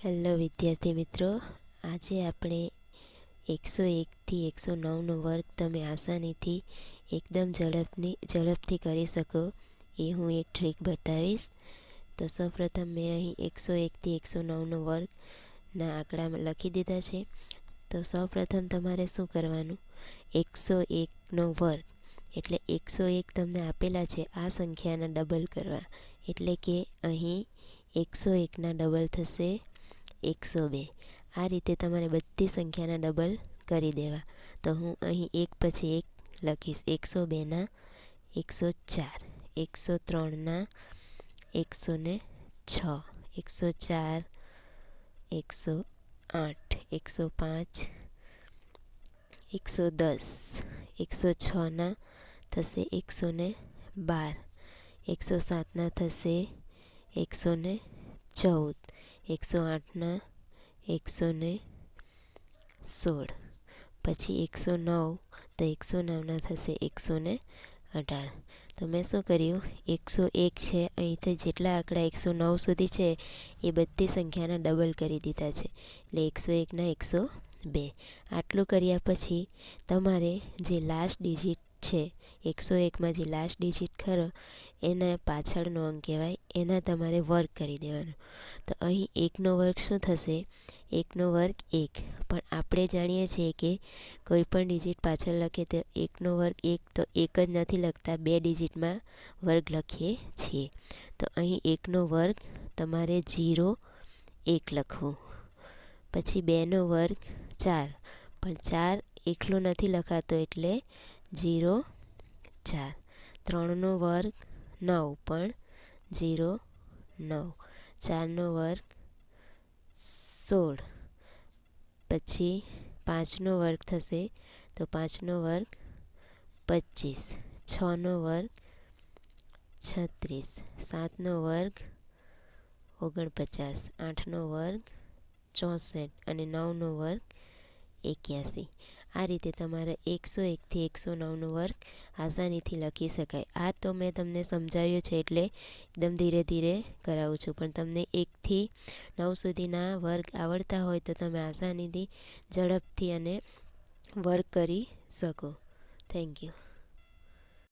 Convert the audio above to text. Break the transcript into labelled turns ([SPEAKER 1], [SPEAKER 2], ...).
[SPEAKER 1] Hello વિદ્યાર્થી મિત્રો, આજે આપણે 101 થી 109નો વર્ગ તમે આસાનીથી એકદમ ઝડપથી કરી શકો એ હું એક ટ્રીક બતાવીશ. તો સૌપ્રથમ મેં અહીં 101 થી 109નો વર્ગના આંકડા લખી દીધા છે. તો સૌપ્રથમ તમારે શું કરવાનું, 101નો વર્ગ એટલે 101 તમને આપેલા છે, આ સંખ્યાના ડબલ કરવા. એટલે કે અહીં 101ના ડબલ થશે 102. આ રીતે તમારે બધી સંખ્યાના ડબલ કરી દેવા. તો હું અહીં એક પછી એક લખીશ. 102ના 104, 103ના 106, 104 108, 105 110, 106ના થશે 112, 107ના થશે 114, 108ના 116, પછી 109, તો 109ના થશે 118. તો મેં શું કર્યું, 101 છે, અહીંથી જેટલા આંકડા 109 સુધી છે એ બધી સંખ્યાના ડબલ કરી દીધા છે. એટલે 101ના 102. આટલું કર્યા પછી તમારે જે લાસ્ટ ડિજિટ છે 101માં જે લાસ્ટ ડિજિટ ખરો એના પાછળનો અંક કહેવાય, એના તમારે વર્ગ કરી દેવાનો. તો અહીં 1નો વર્ગ શું થશે, 1નો વર્ગ 1. પણ આપણે જાણીએ છીએ કે કોઈ પણ ડિજિટ પાછળ લખીએ તો 1નો વર્ગ 1, તો 1 જ નથી લખતા, 2 ડિજિટમાં વર્ગ લખીએ છીએ. તો અહીં 1નો વર્ગ તમારે 0 1 લખવું. પછી 2નો વર્ગ 4, પણ 4 એકલો નથી લખાતો એટલે 0 4. 3નો વર્ગ 9, પણ 0 9. 4નો વર્ગ 16, પછી 5નો વર્ગ થશે તો 5નો વર્ગ 25, 6નો વર્ગ 36, 7નો વર્ગ 49, 8નો વર્ગ 64 અને 9નો વર્ગ 81. આ રીતે તમારે 101 થી 109નો વર્ગ આસાનીથી લખી શકાય. આ તો મેં તમને સમજાવ્યું છે એટલે એકદમ ધીરે ધીરે કરાવું છું, પણ તમને 1 થી 9 સુધીના વર્ગ આવડતા હોય તો તમે આસાનીથી ઝડપથી અને વર્ગ કરી શકો. Thank you.